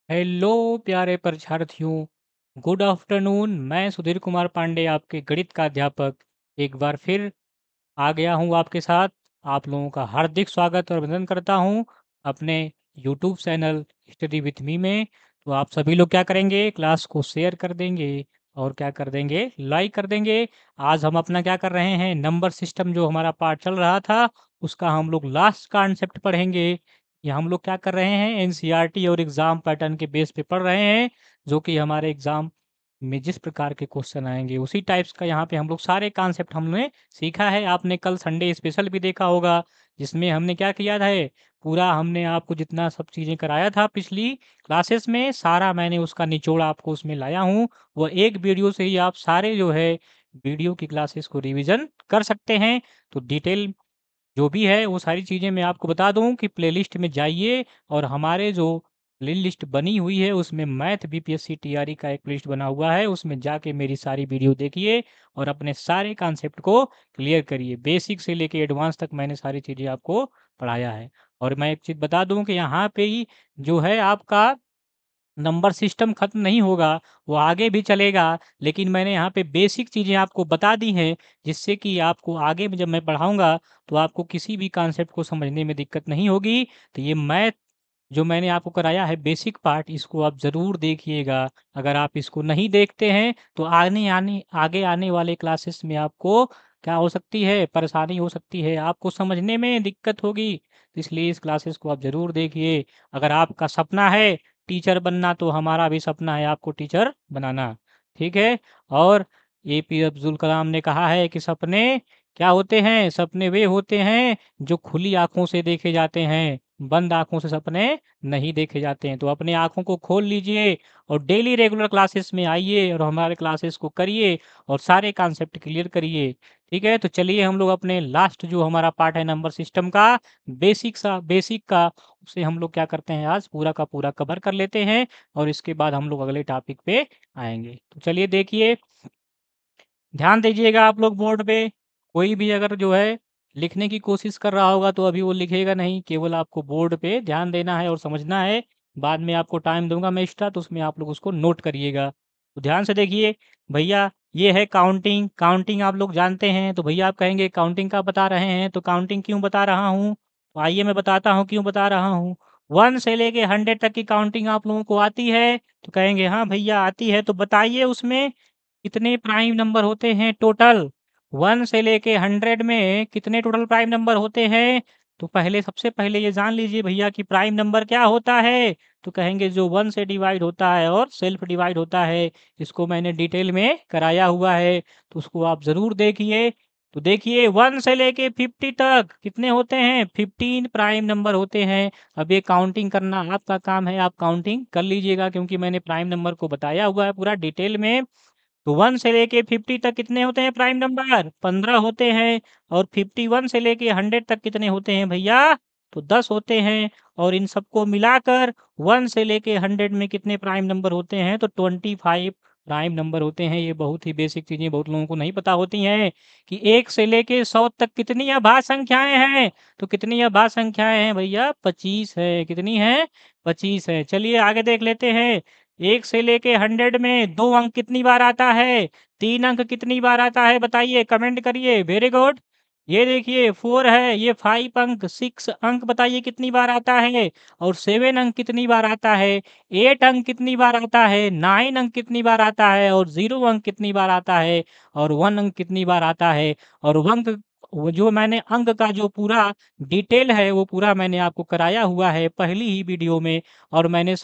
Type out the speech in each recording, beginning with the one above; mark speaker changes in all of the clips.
Speaker 1: Hello प्यारे परीक्षार्थियों, good afternoon. मैं सुधीर कुमार पांडे, आपके गणित का अध्यापक, एक बार फिर आ गया हूँ आपके साथ। आप लोगों का हार्दिक स्वागत और अभिनंदन करता हूँ अपने YouTube channel study with me में। तो आप सभी लोग क्या करेंगे, क्लास को शेयर कर देंगे और क्या कर देंगे, लाइक कर देंगे। आज हम अपना क्या कर रहे हैं, नंबर सिस्टम जो हमारा पार्ट चल रहा था उसका हम लोग लास्ट कॉन्सेप्ट पढ़ेंगे। ये हम लोग क्या कर रहे हैं, एनसीईआरटी और एग्ज़ाम पैटर्न के बेस पे पढ़ रहे हैं, जो कि हमारे एग्ज़ाम में जिस प्रकार के क्वेश्चन आएंगे उसी टाइप्स का यहाँ पे हम लोग सारे कॉन्सेप्ट हमने सीखा है। आपने कल संडे स्पेशल भी देखा होगा, जिसमें हमने क्या किया था, पूरा हमने आपको जितना सब चीज़ें कराया था पिछली क्लासेस में, सारा मैंने उसका निचोड़ आपको उसमें लाया हूँ। वो एक वीडियो से ही आप सारे जो है वीडियो की क्लासेस को रिवीजन कर सकते हैं। तो डिटेल जो भी है वो सारी चीज़ें मैं आपको बता दूं कि प्लेलिस्ट में जाइए, और हमारे जो प्लेलिस्ट बनी हुई है उसमें मैथ बीपीएससी टीआरई का एक प्लेलिस्ट बना हुआ है, उसमें जाके मेरी सारी वीडियो देखिए और अपने सारे कॉन्सेप्ट को क्लियर करिए। बेसिक से लेके एडवांस तक मैंने सारी चीज़ें आपको पढ़ाया है। और मैं एक चीज़ बता दूं कि यहाँ पे ही जो है आपका नंबर सिस्टम खत्म नहीं होगा, वो आगे भी चलेगा। लेकिन मैंने यहाँ पे बेसिक चीज़ें आपको बता दी हैं, जिससे कि आपको आगे में जब मैं पढ़ाऊँगा तो आपको किसी भी कॉन्सेप्ट को समझने में दिक्कत नहीं होगी। तो ये मैथ जो मैंने आपको कराया है बेसिक पार्ट, इसको आप ज़रूर देखिएगा। अगर आप इसको नहीं देखते हैं तो आगे आने वाले क्लासेस में आपको क्या हो सकती है, परेशानी हो सकती है, आपको समझने में दिक्कत होगी। तो इसलिए इस क्लासेस को आप ज़रूर देखिए। अगर आपका सपना है टीचर बनना, तो हमारा भी सपना है आपको टीचर बनाना। ठीक है। और एपीजे अब्दुल कलाम ने कहा है कि सपने क्या होते हैं, सपने वे होते हैं जो खुली आंखों से देखे जाते हैं, बंद आंखों से सपने नहीं देखे जाते हैं। तो अपने आंखों को खोल लीजिए और डेली रेगुलर क्लासेस में आइए और हमारे क्लासेस को करिए और सारे कॉन्सेप्ट क्लियर करिए। ठीक है। तो चलिए हम लोग अपने लास्ट जो हमारा पार्ट है नंबर सिस्टम का, बेसिक का, उसे हम लोग क्या करते हैं, आज पूरा का पूरा कवर कर लेते हैं और इसके बाद हम लोग अगले टॉपिक पे आएंगे। तो चलिए देखिए, ध्यान दीजिएगा आप लोग बोर्ड पे। कोई भी अगर जो है लिखने की कोशिश कर रहा होगा तो अभी वो लिखेगा नहीं, केवल आपको बोर्ड पे ध्यान देना है और समझना है। बाद में आपको टाइम दूंगा मैं एक्स्ट्रा, तो उसमें आप लोग उसको नोट करिएगा। तो ध्यान से देखिए भैया, ये है काउंटिंग। काउंटिंग आप लोग जानते हैं, तो भैया आप कहेंगे काउंटिंग का बता रहे हैं, तो काउंटिंग क्यों बता रहा हूँ, तो आइए मैं बताता हूँ क्यों बता रहा हूँ। 1 से लेके 100 तक की काउंटिंग आप लोगों को आती है, तो कहेंगे हाँ भैया आती है, तो बताइए उसमें कितने प्राइम नंबर होते हैं टोटल। 1 से लेके 100 में कितने टोटल प्राइम नंबर होते हैं। तो पहले सबसे पहले ये जान लीजिए भैया कि प्राइम नंबर क्या होता है। तो कहेंगे जो 1 से डिवाइड होता है और सेल्फ डिवाइड होता है। इसको मैंने डिटेल में कराया हुआ है, तो उसको आप ज़रूर देखिए। तो देखिए 1 से लेके 50 तक कितने होते हैं, 15 प्राइम नंबर होते हैं। अब ये काउंटिंग करना आपका काम है, आप काउंटिंग कर लीजिएगा, क्योंकि मैंने प्राइम नंबर को बताया हुआ है पूरा डिटेल में। तो 1 से लेके 50 तक कितने होते हैं प्राइम नंबर, 15 होते हैं। और 51 से लेके 100 तक कितने होते हैं भैया, तो 10 होते हैं। और इन सबको मिलाकर 1 से लेके 100 में कितने प्राइम नंबर होते हैं, तो 25 प्राइम नंबर होते हैं। ये बहुत ही बेसिक चीजें बहुत लोगों को नहीं पता होती हैं कि 1 से लेके 100 तक कितनी अभाज्य संख्याएं हैं। तो कितनी अभाज्य संख्याएं हैं भैया, 25 है। कितनी है, 25 है। चलिए आगे देख लेते हैं। 1 से लेके 100 में 2 अंक कितनी बार आता है, 3 अंक कितनी बार आता है, बताइए, कमेंट करिए। Very good. ये देखिए 4 है, ये 5 अंक, 6 अंक बताइए कितनी बार आता है। और 7 अंक कितनी बार आता है, 8 अंक कितनी बार आता है, 9 अंक कितनी बार आता है, और 0 अंक कितनी बार आता है, और 1 अंक कितनी बार आता है। और अंक, वो जो मैंने अंक का जो पूरा डिटेल है वो पूरा मैंने आपको कराया हुआ है पहली ही वीडियो में। और मैंने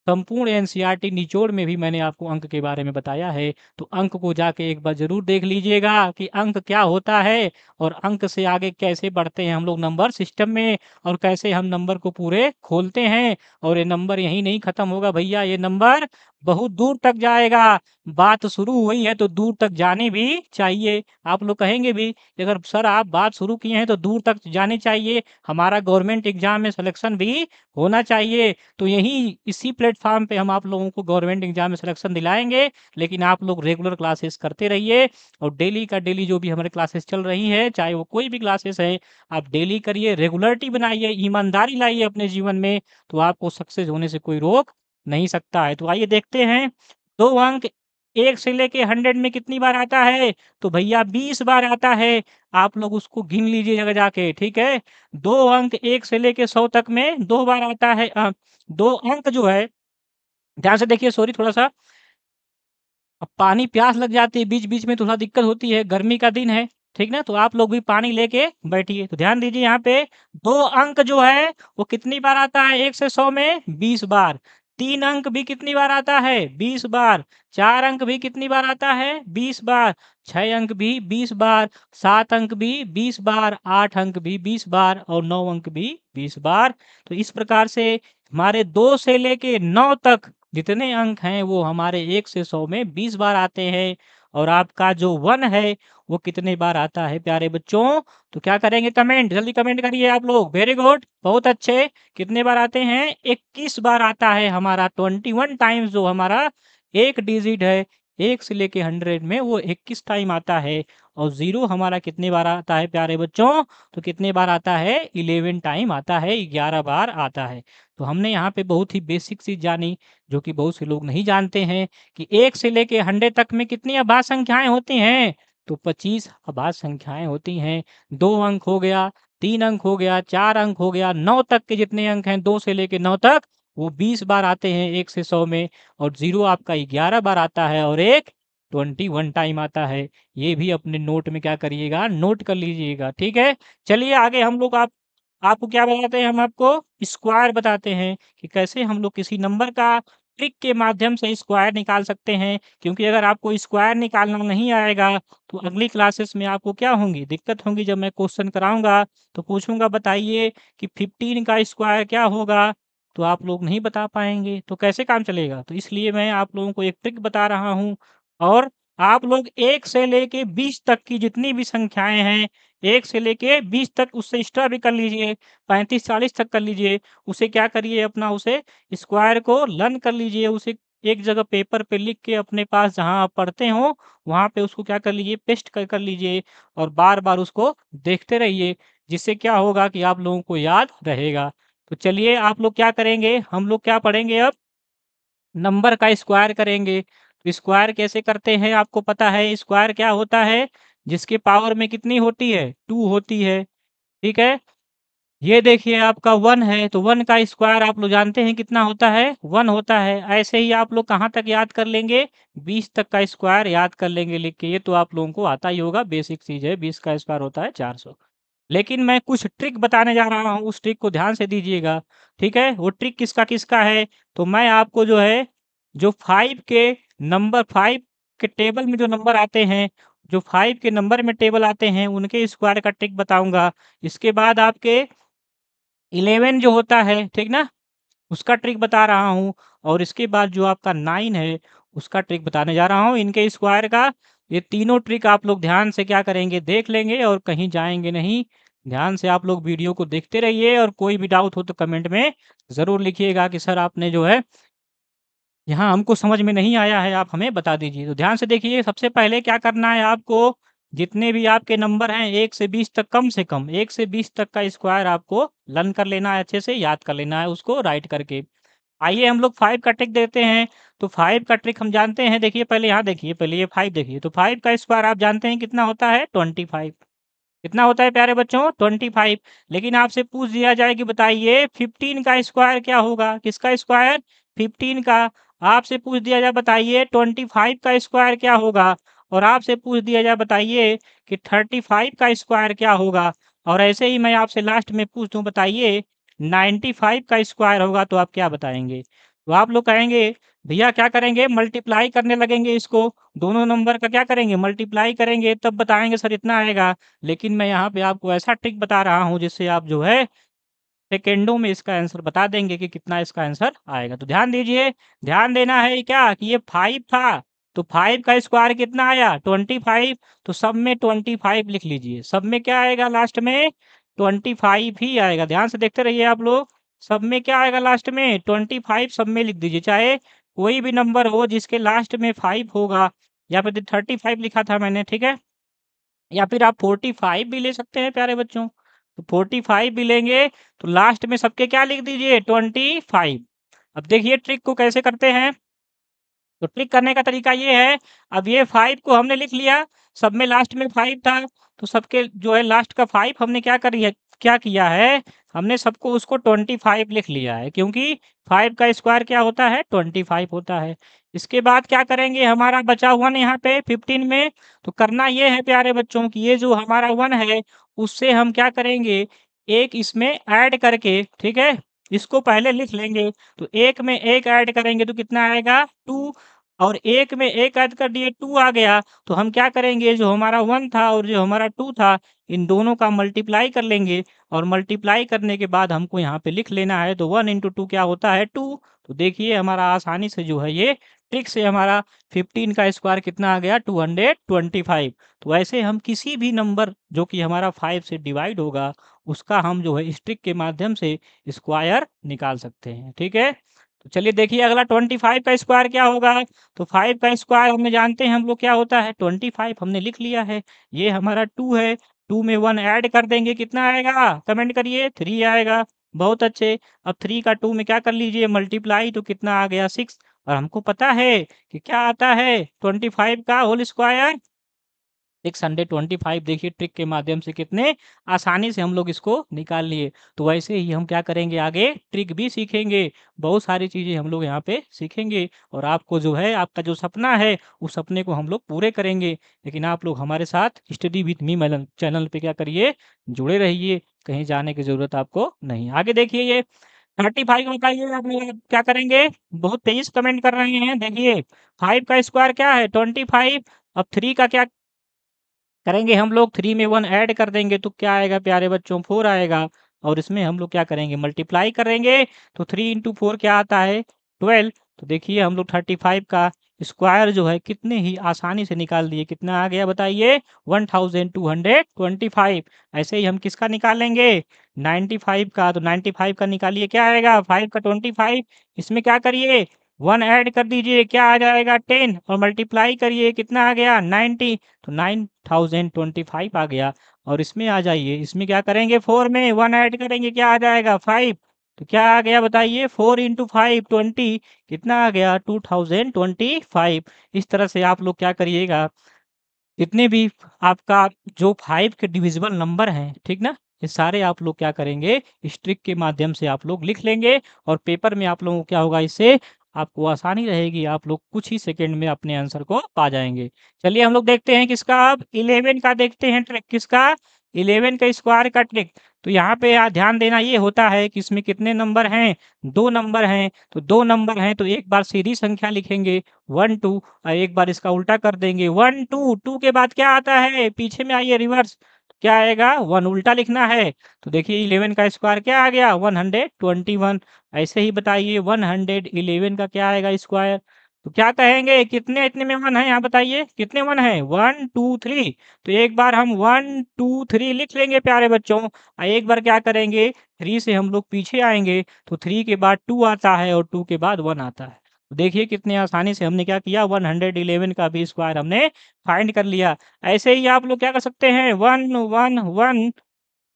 Speaker 1: संपूर्ण एनसीईआरटी निचोड़ में भी मैंने आपको अंक के बारे में बताया है। तो अंक को जाके एक बार ज़रूर देख लीजिएगा कि अंक क्या होता है, और अंक से आगे कैसे बढ़ते हैं हम लोग नंबर सिस्टम में, और कैसे हम नंबर को पूरे खोलते हैं। और ये नंबर यहीं नहीं खत्म होगा भैया, ये नंबर बहुत दूर तक जाएगा। बात शुरू हुई है तो दूर तक जानी भी चाहिए। आप लोग कहेंगे भी कि अगर सर आप बात शुरू किए हैं तो दूर तक जानी चाहिए, हमारा गवर्नमेंट एग्जाम में सिलेक्शन भी होना चाहिए। तो यही इसी प्लेटफॉर्म पे हम आप लोगों को गवर्नमेंट एग्जाम में सिलेक्शन दिलाएंगे। लेकिन आप लोग रेगुलर क्लासेस करते रहिए, और डेली का डेली जो भी हमारे क्लासेस चल रही है, चाहे वो कोई भी क्लासेस है, आप डेली करिए, रेगुलरिटी बनाइए, ईमानदारी लाइए अपने जीवन में, तो आपको सक्सेस होने से कोई रोक नहीं सकता है। तो आइए देखते हैं 2 अंक 1 से लेके 100 में कितनी बार आता है? तो भैया 20 बार आता है। आप लोग उसको गिन लीजिएगा जाके, ठीक है? 2 अंक 1 से लेके 100 तक में 2 बार आता है 2 अंक जो है ध्यान से देखिए, सॉरी थोड़ा-सा अब पानी प्यास लग जाती है, बीच-बीच में थोड़ा दिक्कत होती है, गर्मी का दिन है, ठीक ना? तो आप लोग भी पानी लेके बैठिए। तो ध्यान दीजिए यहाँ पे 2 अंक जो है वो कितनी बार आता है 1 से 100 में? 20 बार। 3 अंक भी कितनी बार आता है? 20 बार। 4 अंक भी कितनी बार आता है? 20 बार। 6 अंक भी 20 बार, 7 अंक भी 20 बार, 8 अंक भी 20 बार और 9 अंक भी 20 बार। तो इस प्रकार से हमारे 2 से लेके 9 तक जितने अंक हैं वो हमारे 1 से 100 में 20 बार आते हैं। और आपका जो 1 है वो कितने बार आता है प्यारे बच्चों? तो क्या करेंगे कमेंट, जल्दी कमेंट करिए आप लोग। वेरी गुड, बहुत अच्छे। कितने बार आते हैं? 21 बार आता है हमारा 21 टाइम्स जो हमारा एक डिजिट है 1 से लेके 100 में वो 21 टाइम आता है। और 0 हमारा कितने बार आता है प्यारे बच्चों? तो कितने बार आता है? 11 टाइम आता है, 11 बार आता है। तो हमने यहाँ पे बहुत ही बेसिक चीज़ जानी जो कि बहुत से लोग नहीं जानते हैं कि 1 से लेके 100 तक में कितनी अभाज्य संख्याएँ होती हैं? तो 25 अभाज्य संख्याएँ होती हैं। 2 अंक हो गया, 3 अंक हो गया, 4 अंक हो गया, 9 तक के जितने अंक हैं 2 से लेके 9 तक वो 20 बार आते हैं 1 से 100 में। और 0 आपका 11 बार आता है और 1 21 टाइम आता है। ये भी अपने नोट में क्या करिएगा? नोट कर लीजिएगा, ठीक है? चलिए आगे हम लोग आपको क्या बताते हैं? हम आपको स्क्वायर बताते हैं कि कैसे हम लोग किसी नंबर का ट्रिक के माध्यम से स्क्वायर निकाल सकते हैं। क्योंकि अगर आपको स्क्वायर निकालना नहीं आएगा तो अगली क्लासेस में आपको क्या होंगी? दिक्कत होंगी। जब मैं क्वेश्चन कराऊँगा तो पूछूँगा बताइए कि 15 का स्क्वायर क्या होगा? तो आप लोग नहीं बता पाएँगे, तो कैसे काम चलेगा? तो इसलिए मैं आप लोगों को एक ट्रिक बता रहा हूँ। और आप लोग 1 से लेके 20 तक की जितनी भी संख्याएँ हैं 1 से लेके 20 तक उससे एक्स्ट्रा भी कर लीजिए, 35-40 तक कर लीजिए। उसे क्या करिए अपना उसे स्क्वायर को लर्न कर लीजिए, उसे एक जगह पेपर पे लिख के अपने पास जहाँ आप पढ़ते हो, वहाँ पे उसको क्या कर लीजिए पेस्ट कर लीजिए और बार-बार उसको देखते रहिए, जिससे क्या होगा कि आप लोगों को याद रहेगा। तो चलिए आप लोग क्या करेंगे, हम लोग क्या पढ़ेंगे अब नंबर का स्क्वायर करेंगे। तो स्क्वायर कैसे करते हैं आपको पता है? स्क्वायर क्या होता है? जिसके पावर में कितनी होती है? 2 होती है, ठीक है? ये देखिए आपका 1 है, तो 1 का स्क्वायर आप लोग जानते हैं कितना होता है? 1 होता है। ऐसे ही आप लोग कहाँ तक याद कर लेंगे? 20 तक का स्क्वायर याद कर लेंगे लिख के। ये तो आप लोगों को आता ही होगा, बेसिक चीज़ है। 20 का स्क्वायर होता है 400। लेकिन मैं कुछ ट्रिक बताने जा रहा हूँ, उस ट्रिक को ध्यान से दीजिएगा, ठीक है? वो ट्रिक किसका-किसका है? तो मैं आपको जो है, जो 5 के नंबर 5 के टेबल में जो नंबर आते हैं, जो 5 के नंबर में टेबल आते हैं, उनके स्क्वायर का ट्रिक बताऊँगा। इसके बाद आपके 11 जो होता है, ठीक ना? उसका ट्रिक बता रहा हूँ और इसके बाद जो आपका 9 है, उसका ट्रिक बताने जा रहा हूँ, इनके स्क्वायर का। ये तीनों ट्रिक आप लोग ध्यान से क्या करेंगे, देख लेंगे और कहीं जाएँगे नहीं। ध्यान से आप लोग वीडियो को देखते रहिए और कोई भी डाउट हो तो कमेंट में ज़रूर लिखिएगा कि सर आपने जो है यहाँ हमको समझ में नहीं आया है, आप हमें बता दीजिए। तो ध्यान से देखिए, सबसे पहले क्या करना है आपको, जितने भी आपके नंबर हैं 1 से 20 तक, 1 से 20 तक का स्क्वायर आपको लर्न कर लेना है, अच्छे से याद कर लेना है उसको राइट करके। आइए हम लोग 5 का ट्रिक देखते हैं। तो 5 का ट्रिक हम जानते हैं, देखिए पहले यहाँ देखिए, पहले ये 5 देखिए। तो 5 का स्क्वायर आप जानते हैं कितना होता है? 25। कितना होता है प्यारे बच्चों? 25। लेकिन आपसे पूछ दिया जाए कि बताइए 15 का स्क्वायर क्या होगा? किसका स्क्वायर? 15 का। आपसे पूछ दिया जाए बताइए 25 का स्क्वायर क्या होगा? और आपसे पूछ दिया जाए बताइए कि 35 का स्क्वायर क्या होगा? और ऐसे ही मैं आपसे लास्ट में पूछ दूँ बताइए 95 का स्क्वायर होगा तो आप क्या बताएँगे? तो आप लोग कहेंगे भैया क्या करेंगे? मल्टीप्लाई करने लगेंगे इसको, दोनों नंबर का क्या करेंगे? मल्टीप्लाई करेंगे तब बताएँगे सर इतना आएगा। लेकिन मैं यहाँ पे आपको ऐसा ट्रिक बता रहा हूँ जिससे आप जो है सेकंडों में इसका आंसर बता देंगे कि कितना इसका आंसर आएगा। तो ध्यान दीजिए, ध्यान देना है क्या कि ये 5 था, तो 5 का स्क्वायर कितना आया? 25। तो सब में 25 लिख लीजिए। सब में क्या आएगा लास्ट में? 25 ही आएगा। ध्यान से देखते रहिए आप लोग। सब में क्या आएगा लास्ट में? 25 सब में लिख दीजिए। चाहे कोई भी नंबर हो जिसके लास्ट में 5 होगा, या फिर 35 लिखा था मैंने, ठीक है? या फिर आप 45 भी ले सकते हैं प्यारे बच्चों। तो 45 भी लेंगे तो लास्ट में सबके क्या लिख दीजिए? 25। अब देखिए ट्रिक को कैसे करते हैं। तो ट्रिक करने का तरीका ये है, अब ये 5 को हमने लिख लिया, सब में लास्ट में 5 था, तो सबके जो है लास्ट का 5 हमने क्या किया है, हमने सबको उसको 25 लिख लिया है, क्योंकि 5 का स्क्वायर क्या होता है, 25 होता है। इसके बाद क्या करेंगे, हमारा बचा 1 यहाँ पे 15 में, तो करना ये है प्यारे बच्चों कि ये जो हमारा 1 है, उससे हम क्या करेंगे, एक इसमें ऐड करके, ठीक है, इसको पहले लिख लेंगे। तो 1 में 1 ऐड करेंगे तो कितना आएगा, 2, और 1 में 1 ऐड कर दिए 2 आ गया, तो हम क्या करेंगे, जो हमारा 1 था और जो हमारा 2 था, इन दोनों का मल्टीप्लाई कर लेंगे, और मल्टीप्लाई करने के बाद हमको यहाँ पे लिख लेना है, तो 1 × 2 क्या होता है, 2। तो देखिए हमारा आसानी से जो है ये ट्रिक से हमारा 15 का स्क्वायर कितना आ गया, 225। तो ऐसे हम किसी भी नंबर जो कि हमारा 5 से डिवाइड होगा, उसका हम जो है इस ट्रिक के माध्यम से स्क्वायर निकाल सकते हैं, ठीक है। तो चलिए देखिए अगला 25 का स्क्वायर क्या होगा। तो 5 का स्क्वायर हमें जानते हैं हम लोग क्या होता है, 25 हमने लिख लिया है। ये हमारा 2 है, 2 में 1 ऐड कर देंगे, कितना आएगा, कमेंट करिए, 3 आएगा। बहुत अच्छे। अब 3 का 2 में क्या कर लीजिए, मल्टीप्लाई, तो कितना आ गया, 6। और हमको पता है कि क्या आता है 25 का होल स्क्वायर, 625। देखिए ट्रिक के माध्यम से कितने आसानी से हम लोग इसको निकाल लिए। तो वैसे ही हम क्या करेंगे, आगे ट्रिक भी सीखेंगे, बहुत सारी चीज़ें हम लोग यहाँ पे सीखेंगे, और आपको जो है आपका जो सपना है उस सपने को हम लोग पूरे करेंगे। लेकिन आप लोग हमारे साथ स्टडी विथ मी चैनल पे क्या करिए, जुड़े रहिए, कहीं जाने की ज़रूरत आपको नहीं। आगे देखिए ये 35 बताइए आप लोग क्या करेंगे, बहुत तेज़ कमेंट कर रहे हैं। देखिए 5 का स्क्वायर क्या है, 25। अब 3 का क्या करेंगे हम लोग, 3 में 1 ऐड कर देंगे तो क्या आएगा प्यारे बच्चों, 4 आएगा, और इसमें हम लोग क्या करेंगे, मल्टीप्लाई करेंगे, तो 3 × 4 क्या आता है, 12। तो देखिए हम लोग 35 का स्क्वायर जो है कितने ही आसानी से निकाल दिए, कितना आ गया बताइए, 1225। ऐसे ही हम किसका निकालेंगे, 95 का। तो 95 का निकालिए, क्या आएगा, 5 का 25, इसमें क्या करिए, 1 ऐड कर दीजिए, क्या आ जाएगा, 10, और मल्टीप्लाई करिए, कितना आ गया, 90। तो 9025 आ गया। और इसमें आ जाइए, इसमें क्या करेंगे, 4 में 1 ऐड करेंगे, क्या आ जाएगा, 5। तो क्या आ गया बताइए, 4 × 5 20, कितना आ गया, 2025। इस तरह से आप लोग क्या करिएगा, जितने भी आपका जो 5 के डिविजिबल नंबर हैं, ठीक ना, ये सारे आप लोग क्या करेंगे, इस ट्रिक के माध्यम से आप लोग लिख लेंगे, और पेपर में आप लोगों को क्या होगा, इससे आपको आसानी रहेगी, आप लोग कुछ ही सेकंड में अपने आंसर को पा जाएंगे। चलिए हम लोग देखते हैं किसका, अब 11 का देखते हैं ट्रिक, किसका, 11 का स्क्वायर का ट्रिक। तो यहाँ पे ध्यान देना ये होता है कि इसमें कितने नंबर हैं, 2 नंबर हैं। तो 2 नंबर हैं तो एक बार सीधी संख्या लिखेंगे 1 2, और एक बार इसका उल्टा कर देंगे 1 2, 2 के बाद क्या आता है, पीछे में आइए रिवर्स, क्या आएगा, 1 उल्टा लिखना है। तो देखिए 11 का स्क्वायर क्या आ गया, 121। ऐसे ही बताइए 111 का क्या आएगा स्क्वायर। तो क्या कहेंगे, कितने इतने में 1 है, यहाँ बताइए कितने 1 है, 1 2 3। तो एक बार हम 1 2 3 लिख लेंगे प्यारे बच्चों, और एक बार क्या करेंगे, 3 से हम लोग पीछे आएंगे, तो 3 के बाद 2 आता है, और 2 के बाद 1 आता है। तो देखिए कितने आसानी से हमने क्या किया, 111 का भी स्क्वायर हमने फाइंड कर लिया। ऐसे ही आप लोग क्या कर सकते हैं, 1 1 1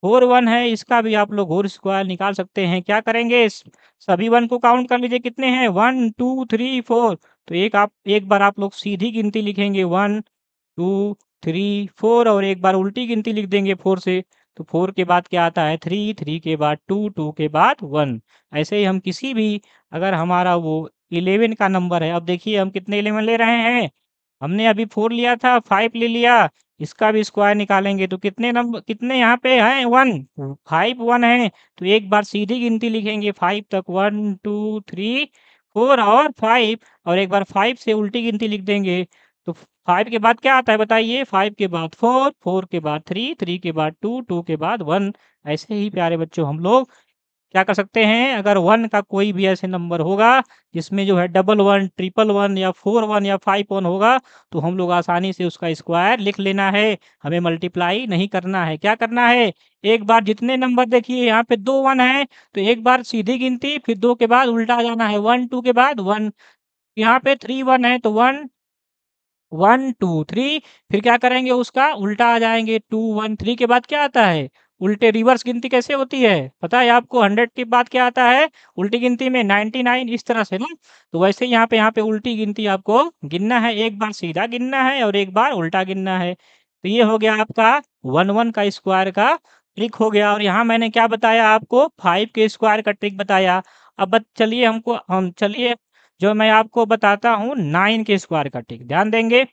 Speaker 1: 4 1 है, इसका भी आप लोग होल स्क्वायर निकाल सकते हैं। क्या करेंगे, सभी 1 को काउंट कर लीजिए, कितने हैं, 1 2 3 4। तो एक बार आप लोग सीधी गिनती लिखेंगे, 1 2 3 4, और एक बार उल्टी गिनती लिख देंगे 4 से। तो 4 के बाद क्या आता है, 3, 3 के बाद 2, 2 के बाद 1। ऐसे ही हम किसी भी, अगर हमारा वो 11 का नंबर है, अब देखिए हम कितने 11 ले रहे हैं, हमने अभी 4 लिया था, 5 ले लिया, इसका भी स्क्वायर निकालेंगे तो कितने नंबर, कितने यहाँ पे हैं, 1 5 1 है। तो एक बार सीधी गिनती लिखेंगे 5 तक, 1 2 3 4 और 5, और एक बार 5 से उल्टी गिनती लिख देंगे। तो 5 के बाद क्या आता है बताइए, 5 के बाद 4, 4 के बाद 3, 3 के बाद 2, 2 के बाद 1। ऐसे ही प्यारे बच्चों हम लोग क्या कर सकते हैं, अगर 1 का कोई भी ऐसे नंबर होगा जिसमें जो है डबल 1 ट्रिपल 1 या 4 1 या 5 1 होगा, तो हम लोग आसानी से उसका स्क्वायर लिख लेना है, हमें मल्टीप्लाई नहीं करना है। क्या करना है, एक बार जितने नंबर देखिए यहाँ पे 2 1 है, तो एक बार सीधी गिनती, फिर 2 के बाद उल्टा आ जाना है, 1 2 के बाद 1। यहाँ पे 3 1 है तो 1 1 2 3, फिर क्या करेंगे, उसका उल्टा आ जाएंगे, 2 1 3 के बाद क्या आता है, उल्टे रिवर्स गिनती कैसे होती है पता है आपको? 100 के बाद क्या आता है उल्टी गिनती में? 99, इस तरह से ना। तो वैसे ही यहाँ पे उल्टी गिनती आपको गिनना है, एक बार सीधा गिनना है और एक बार उल्टा गिनना है। तो ये हो गया आपका 1 का स्क्वायर का ट्रिक हो गया। और यहाँ मैंने क्या बताया आपको? 5 के स्क्वायर का ट्रिक बताया। अब चलिए हम चलिए जो मैं आपको बताता हूँ 9 के स्क्वायर का ट्रिक, ध्यान देंगे।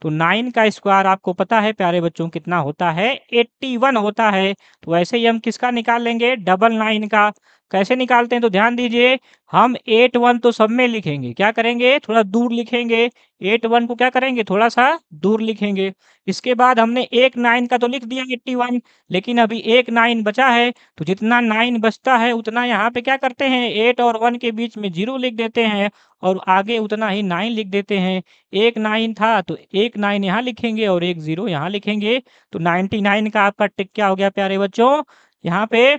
Speaker 1: तो 9 का स्क्वायर आपको पता है प्यारे बच्चों कितना होता है? 81 होता है। तो वैसे ही हम किसका निकाल लेंगे? डबल 9 का। कैसे निकालते हैं तो ध्यान दीजिए, हम 81 तो सब में लिखेंगे, क्या करेंगे? थोड़ा दूर लिखेंगे। 81 को क्या करेंगे? थोड़ा सा दूर लिखेंगे। इसके बाद हमने एक 9 का तो लिख दिया 81, लेकिन अभी एक 9 बचा है। तो जितना 9 बचता है उतना यहाँ पे क्या करते हैं? 8 और 1 के बीच में 0 लिख देते हैं और आगे उतना ही 9 लिख देते हैं। एक 9 था तो एक 9 यहाँ लिखेंगे और एक 0 यहाँ लिखेंगे। तो 99 का आपका टिक क्या हो गया प्यारे बच्चों? यहाँ पे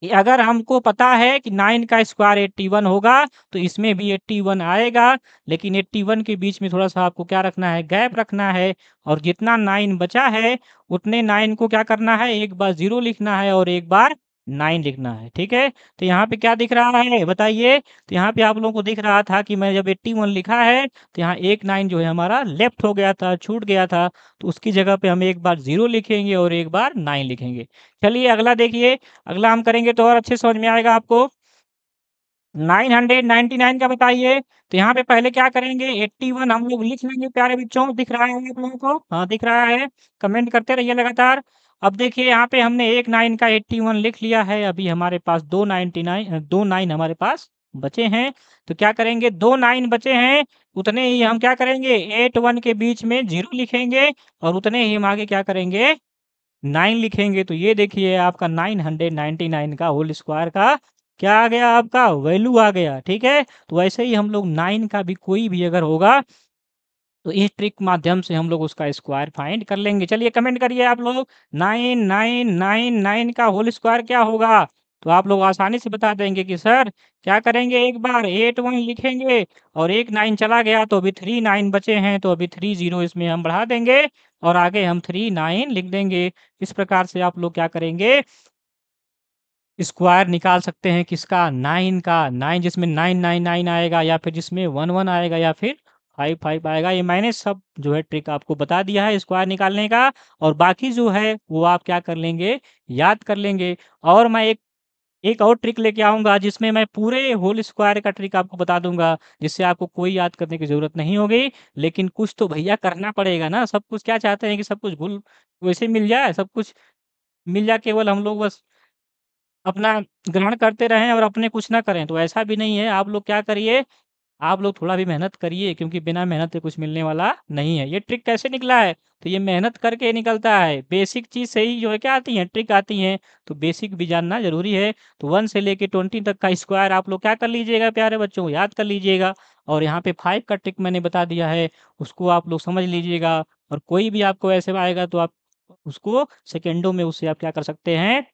Speaker 1: अगर हमको पता है कि 9 का स्क्वायर 81 होगा तो इसमें भी 81 आएगा, लेकिन 81 के बीच में थोड़ा-सा आपको क्या रखना है? गैप रखना है। और जितना 9 बचा है उतने 9 को क्या करना है? एक बार 0 लिखना है और एक बार 9 लिखना है, ठीक है? तो यहाँ पे क्या दिख रहा है बताइए? तो यहाँ पे आप लोगों को दिख रहा था कि मैं जब 81 लिखा है तो यहाँ एक 9 जो है हमारा लेफ्ट हो गया था, छूट गया था। तो उसकी जगह पे हम एक बार 0 लिखेंगे और एक बार 9 लिखेंगे। चलिए अगला देखिए, अगला हम करेंगे तो और अच्छे समझ में आएगा आपको। 999 का बताइए। तो यहाँ पे पहले क्या करेंगे? 81 हम लोग लिख लेंगे प्यारे बच्चों, दिख रहा है आप लोगों को? हाँ, दिख रहा है। कमेंट करते रहिए लगातार। अब देखिए यहाँ पे हमने एक 9 का 81 लिख लिया है। अभी हमारे पास 2 9 हमारे पास बचे हैं। तो क्या करेंगे? 2 9 बचे हैं, उतने ही हम क्या करेंगे? 8 1 के बीच में 0 लिखेंगे और उतने ही हम आगे क्या करेंगे? 9 लिखेंगे। तो ये देखिए आपका 999 का होल स्क्वायर का क्या आ गया? आपका वैल्यू आ गया, ठीक है? तो वैसे ही हम लोग 9 का भी कोई भी अगर होगा तो इस ट्रिक माध्यम से हम लोग उसका स्क्वायर फाइंड कर लेंगे। चलिए कमेंट करिए आप लोग, 9999 का होल स्क्वायर क्या होगा? तो आप लोग आसानी से बता देंगे कि सर क्या करेंगे? एक बार 81 लिखेंगे और एक 9 चला गया तो अभी 3 9 बचे हैं, तो अभी 3 0 इसमें हम बढ़ा देंगे और आगे हम 3 9 लिख देंगे। इस प्रकार से आप लोग क्या करेंगे? स्क्वायर निकाल सकते हैं किसका? 9 का। 9 जिसमें 999 आएगा या फिर जिसमें 11 आएगा या फिर 55 आएगा। ये मैंने सब जो है ट्रिक आपको बता दिया है स्क्वायर निकालने का। और बाकी जो है वो आप क्या कर लेंगे? याद कर लेंगे। और मैं एक एक और ट्रिक लेके आऊँगा जिसमें मैं पूरे होल स्क्वायर का ट्रिक आपको बता दूँगा, जिससे आपको कोई याद करने की ज़रूरत नहीं होगी। लेकिन कुछ तो भैया करना पड़ेगा ना, सब कुछ क्या चाहते हैं कि सब कुछ भूल वैसे मिल जाए, सब कुछ मिल जाए, केवल हम लोग बस अपना ग्रहण करते रहें और अपने कुछ ना करें, तो ऐसा भी नहीं है। आप लोग क्या करिए, आप लोग थोड़ा भी मेहनत करिए, क्योंकि बिना मेहनत के कुछ मिलने वाला नहीं है। ये ट्रिक कैसे निकला है? तो ये मेहनत करके निकलता है। बेसिक चीज़ से ही जो है क्या आती हैं? ट्रिक आती हैं। तो बेसिक भी जानना ज़रूरी है। तो 1 से लेके 20 तक का स्क्वायर आप लोग क्या कर लीजिएगा प्यारे बच्चों? याद कर लीजिएगा। और यहाँ पे 5 का ट्रिक मैंने बता दिया है, उसको आप लोग समझ लीजिएगा। और कोई भी आपको ऐसे आएगा तो आप उसको सेकंडों में उससे आप क्या कर सकते हैं?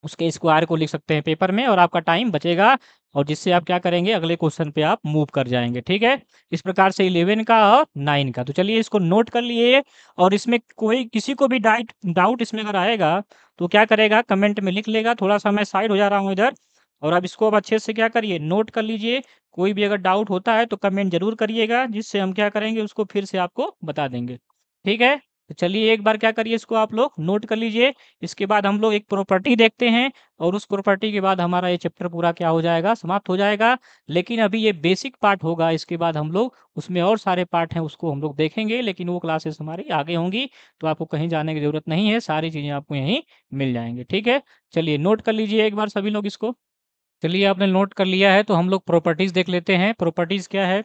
Speaker 1: उसके स्क्वायर को लिख सकते हैं पेपर में और आपका टाइम बचेगा। और जिससे आप क्या करेंगे? अगले क्वेश्चन पे आप मूव कर जाएँगे, ठीक है? इस प्रकार से 11 का और 9 का। तो चलिए इसको नोट कर लिए। और इसमें कोई किसी को भी डाउट इसमें अगर आएगा तो क्या करेगा? कमेंट में लिख लेगा। थोड़ा-सा मैं साइड हो जा रहा हूँ इधर। और अब इसको अब अच्छे से क्या करिए? नोट कर लीजिए। कोई भी अगर डाउट होता है तो कमेंट ज़रूर करिएगा, जिससे हम क्या करेंगे? उसको फिर से आपको बता देंगे, ठीक है? तो चलिए एक बार क्या करिए? इसको आप लोग नोट कर लीजिए। इसके बाद हम लोग एक प्रॉपर्टी देखते हैं और उस प्रॉपर्टी के बाद हमारा ये चैप्टर पूरा क्या हो जाएगा? समाप्त हो जाएगा। लेकिन अभी ये बेसिक पार्ट होगा, इसके बाद हम लोग उसमें और सारे पार्ट हैं उसको हम लोग देखेंगे, लेकिन वो क्लासेस हमारी आगे होंगी। तो आपको कहीं जाने की ज़रूरत नहीं है, सारी चीज़ें आपको यहीं मिल जाएँगी, ठीक है? चलिए नोट कर लीजिए एक बार सभी लोग इसको। चलिए आपने नोट कर लिया है तो हम लोग प्रॉपर्टीज़ देख लेते हैं। प्रॉपर्टीज़ क्या है?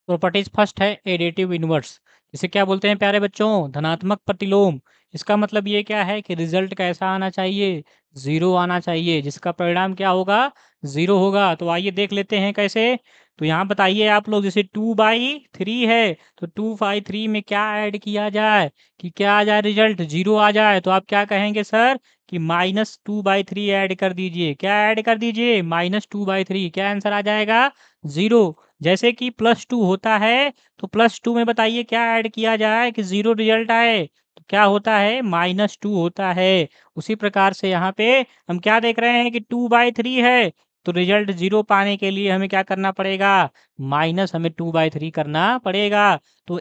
Speaker 1: प्रॉपर्टीज फर्स्ट है एडिटिव इनवर्स। इसे क्या बोलते हैं प्यारे बच्चों? धनात्मक प्रतिलोम। इसका मतलब ये क्या है कि रिजल्ट कैसा आना चाहिए? 0 आना चाहिए, जिसका परिणाम क्या होगा? 0 होगा। तो आइए देख लेते हैं कैसे। तो यहाँ बताइए आप लोग, जैसे 2/3 है तो 2/3 में क्या ऐड किया जाए कि क्या आ जाए? रिजल्ट 0 आ जाए। तो आप क्या कहेंगे सर कि -2/3 ऐड कर दीजिए। क्या ऐड कर दीजिए? -2/3। क्या आंसर आ जाएगा? 0। जैसे कि +2 होता है तो +2 में बताइए क्या ऐड किया जाए कि 0 रिजल्ट आए? क्या होता है -2 होता है। उसी प्रकार से यहाँ पे हम क्या देख रहे हैं कि 2/3 है, तो रिजल्ट 0 पाने के लिए हमें क्या करना पड़ेगा, माइनस हमें 2/3 करना पड़ेगा। तो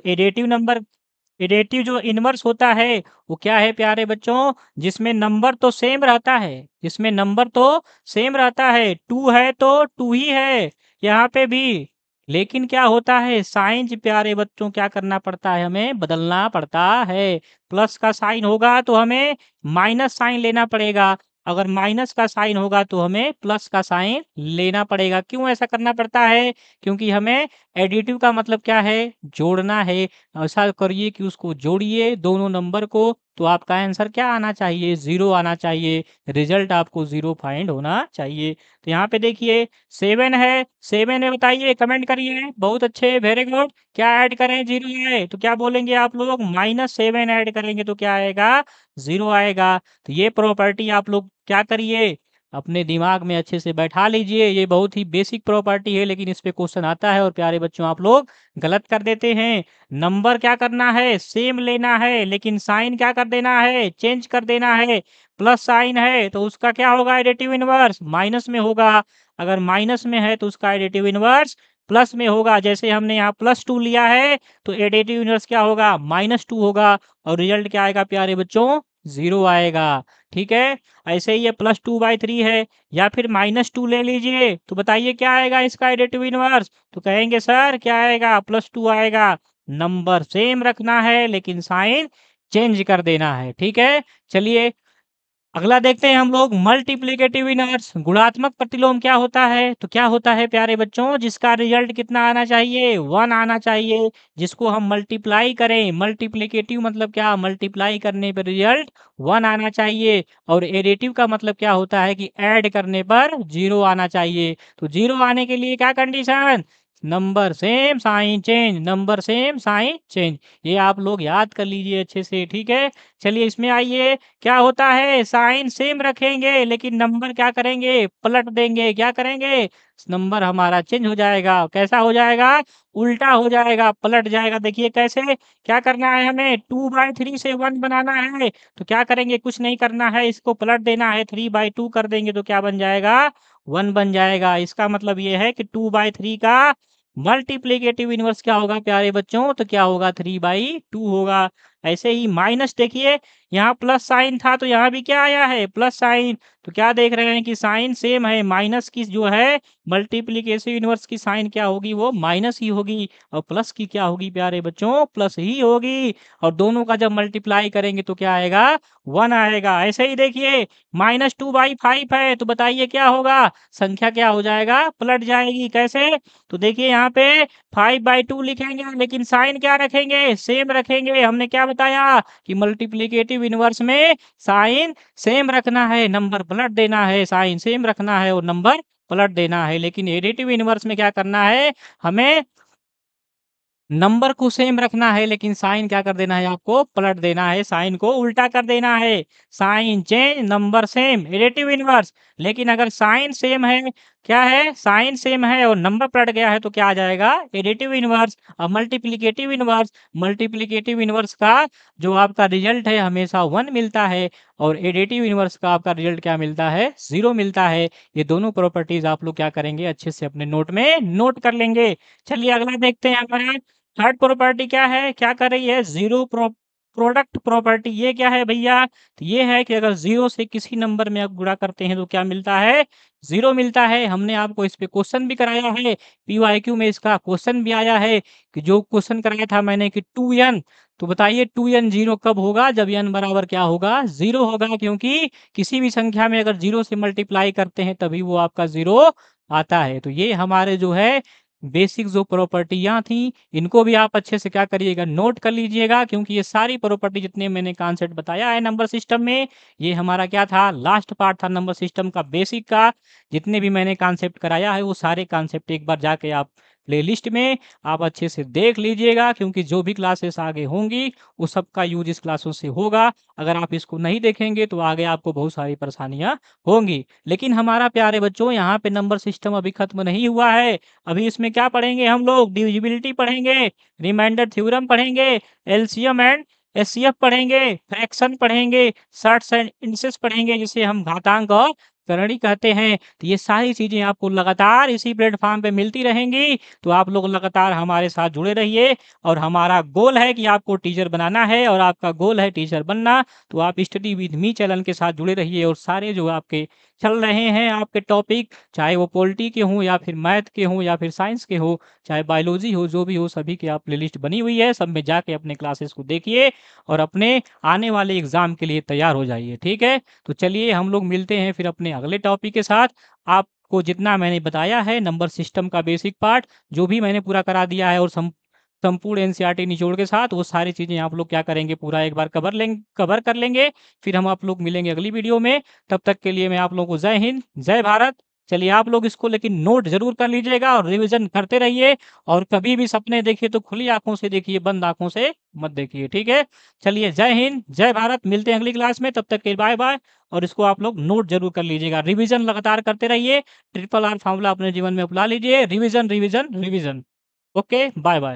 Speaker 1: एडेटिव जो इनवर्स होता है वो क्या है प्यारे बच्चों, जिसमें नंबर तो सेम रहता है, जिसमें नंबर तो सेम रहता है, 2 है तो 2 ही है यहाँ पे भी। लेकिन क्या होता है साइन प्यारे बच्चों क्या करना पड़ता है, हमें बदलना पड़ता है। प्लस का साइन होगा तो हमें माइनस साइन लेना पड़ेगा, अगर माइनस का साइन होगा तो हमें प्लस का साइन लेना पड़ेगा। क्यों ऐसा करना पड़ता है, क्योंकि हमें एडिटिव का मतलब क्या है, जोड़ना है। ऐसा करिए कि उसको जोड़िए दोनों नंबर को, तो आपका आंसर क्या आना चाहिए, 0 आना चाहिए। रिजल्ट आपको 0 फाइंड होना चाहिए। तो यहाँ पे देखिए 7 है, 7 में बताइए, कमेंट करिए। बहुत अच्छे, वेरी गुड। क्या ऐड करें, 0 है तो क्या बोलेंगे आप लोग, -7 ऐड करेंगे तो क्या आएगा, 0 आएगा। तो ये प्रॉपर्टी आप लोग क्या करिए, अपने दिमाग में अच्छे से बैठा लीजिए। ये बहुत ही बेसिक प्रॉपर्टी है, लेकिन इस पे क्वेश्चन आता है और प्यारे बच्चों आप लोग गलत कर देते हैं। नंबर क्या करना है, सेम लेना है, लेकिन साइन क्या कर देना है, चेंज कर देना है। प्लस साइन है तो उसका क्या होगा, एडिटिव इनवर्स माइनस में होगा। अगर माइनस में है तो उसका एडिटिव इनवर्स प्लस में होगा। जैसे हमने यहाँ +2 लिया है तो एडिटिव इनवर्स क्या होगा, -2 होगा। और रिजल्ट क्या आएगा प्यारे बच्चों, 0 आएगा। ठीक है, ऐसे ही ये +2/3 है, या फिर -2 ले लीजिए तो बताइए क्या आएगा इसका एडिटिव इनवर्स। तो कहेंगे सर क्या आएगा, +2 आएगा। नंबर सेम रखना है लेकिन साइन चेंज कर देना है। ठीक है, चलिए अगला देखते हैं हम लोग, मल्टीप्लिकेटिव इनवर्स। गुणात्मक प्रतिलोम क्या होता है, तो क्या होता है प्यारे बच्चों, जिसका रिजल्ट कितना आना चाहिए, 1 आना चाहिए। जिसको हम मल्टीप्लाई करें, मल्टीप्लिकेटिव मतलब क्या, मल्टीप्लाई करने पर रिजल्ट 1 आना चाहिए। और एडिटिव का मतलब क्या होता है कि ऐड करने पर 0 आना चाहिए। तो 0 आने के लिए क्या condition, number same sign change, number same sign change. ये आप लोग याद कर लीजिए अच्छे से। ठीक है, चलिए इसमें आइए, क्या होता है साइन सेम रखेंगे लेकिन नंबर क्या करेंगे, पलट देंगे। क्या करेंगे, नंबर हमारा चेंज हो जाएगा। कैसा हो जाएगा, उल्टा हो जाएगा, पलट जाएगा। देखिए कैसे, क्या करना है हमें, 2/3 से 1 बनाना है तो क्या करेंगे, कुछ नहीं करना है, इसको पलट देना है, 3/2 कर देंगे तो क्या बन जाएगा, 1 बन जाएगा। इसका मतलब ये है कि 2/3 का मल्टीप्लिकेटिव इनवर्स क्या होगा प्यारे बच्चों, तो क्या होगा, 3/2 होगा। ऐसे ही माइनस देखिए, यहाँ प्लस साइन था तो यहाँ भी क्या आया है, प्लस साइन। तो क्या देख रहे हैं कि साइन सेम है, माइनस की जो है मल्टीप्लिकेटिव इनवर्स की साइन क्या होगी, वो माइनस ही होगी। और प्लस की क्या होगी प्यारे बच्चों, प्लस ही होगी। और दोनों का जब मल्टीप्लाई करेंगे तो क्या आएगा, 1 आएगा। ऐसे ही देखिए -2/5 है तो बताइए क्या होगा, संख्या क्या हो जाएगा, पलट जाएगी। कैसे, तो देखिए यहाँ पे 5/2 लिखेंगे लेकिन साइन क्या रखेंगे, सेम रखेंगे। हमने क्या बताया कि मल्टीप्लिकेटिव इनवर्स में साइन सेम रखना है, नंबर पलट देना है, साइन सेम रखना है और नंबर पलट देना है। लेकिन एडिटिव इनवर्स में क्या करना है, हमें नंबर को सेम रखना है लेकिन साइन क्या कर देना है, आपको पलट देना है, साइन को उल्टा कर देना है। Sign change, number same, additive inverse. लेकिन अगर साइन सेम है, क्या है, साइन सेम है और नंबर पलट गया है तो क्या आ जाएगा, एडिटिव इनवर्स। अब मल्टीप्लिकेटिव इनवर्स, मल्टीप्लिकेटिव इनवर्स का जो आपका रिजल्ट है हमेशा 1 मिलता है, और एडिटिव इनवर्स का आपका रिजल्ट क्या मिलता है, 0 मिलता है। ये दोनों प्रॉपर्टीज आप लोग क्या करेंगे, अच्छे से अपने नोट में नोट कर लेंगे। चलिए अगला देखते हैं हमारे, थर्ड प्रॉपर्टी क्या है, क्या कर रही है, जीरो प्रोडक्ट प्रॉपर्टी। ये क्या है भैया, तो ये है कि अगर 0 से किसी नंबर में आप गुणा करते हैं तो क्या मिलता है, 0 मिलता है। हमने आपको इस पे क्वेश्चन भी कराया है, पीवाईक्यू में इसका क्वेश्चन भी आया है, कि जो क्वेश्चन कराया था मैंने कि 2n, तो बताइए 2n 0 कब होगा, जब n बराबर क्या होगा, 0 होगा। क्योंकि किसी भी संख्या में अगर 0 से मल्टीप्लाई करते हैं तभी वो आपका 0 आता है। तो ये हमारे जो है बेसिक जो प्रॉपर्टियाँ थी, इनको भी आप अच्छे से क्या करिएगा, नोट कर लीजिएगा। क्योंकि ये सारी प्रॉपर्टी जितने मैंने कॉन्सेप्ट बताया है नंबर सिस्टम में, ये हमारा क्या था, लास्ट पार्ट था नंबर सिस्टम का बेसिक का। जितने भी मैंने कॉन्सेप्ट कराया है वो सारे कॉन्सेप्ट एक बार जाके आप प्लेलिस्ट में आप अच्छे से देख लीजिएगा। क्योंकि जो भी क्लासेस आगे होंगी वो सबका यूज इस क्लासों से होगा। अगर आप इसको नहीं देखेंगे तो आगे आपको बहुत सारी परेशानियाँ होंगी। लेकिन हमारा प्यारे बच्चों यहाँ पे नंबर सिस्टम अभी खत्म नहीं हुआ है। अभी इसमें क्या पढ़ेंगे हम लोग, डिविजिबिलिटी पढ़ेंगे, रिमाइंडर थ्योरम पढ़ेंगे, एलसीएम एंड एचसीएफ पढ़ेंगे, फ्रैक्शन पढ़ेंगे, शॉर्ट्स एंड इंचेस पढ़ेंगे, जिसे हम घातांक और सरणी कहते हैं। तो ये सारी चीज़ें आपको लगातार इसी प्लेटफ़ॉर्म पे मिलती रहेंगी, तो आप लोग लगातार हमारे साथ जुड़े रहिए। और हमारा गोल है कि आपको टीचर बनाना है और आपका गोल है टीचर बनना, तो आप स्टडी विद मी चैनल के साथ जुड़े रहिए। और सारे जो आपके चल रहे हैं आपके टॉपिक, चाहे वो पॉलिटी के हों या फिर मैथ के हों या फिर साइंस के हो, चाहे बायोलॉजी हो, जो भी हो, सभी की आप प्लेलिस्ट बनी हुई है, सब में जाके अपने क्लासेस को देखिए और अपने आने वाले एग्ज़ाम के लिए तैयार हो जाइए, ठीक है? तो चलिए हम लोग मिलते हैं फिर अपने अगले टॉपिक के साथ। आपको जितना मैंने बताया है नंबर सिस्टम का बेसिक पार्ट, जो भी मैंने पूरा करा दिया है और संपूर्ण एनसीईआरटी निचोड़ के साथ, वो सारी चीज़ें आप लोग क्या करेंगे, पूरा एक बार कवर कर लेंगे। फिर हम आप लोग मिलेंगे अगली वीडियो में। तब तक के लिए मैं आप लोगों को जय हिंद, जय भारत। चलिए आप लोग इसको लेकिन नोट ज़रूर कर लीजिएगा और रिवीजन करते रहिए। और कभी भी सपने देखिए तो खुली आँखों से देखिए, बंद आँखों से मत देखिए, ठीक है? चलिए जय हिंद, जय भारत, मिलते हैं अगली क्लास में, तब तक के लिए बाय-बाय। और इसको आप लोग नोट ज़रूर कर लीजिएगा, रिवीजन लगातार करते रहिए, ट्रिपल आर फॉर्मूला अपने जीवन में अपना लीजिए, revision, revision, revision. Okay, bye-bye.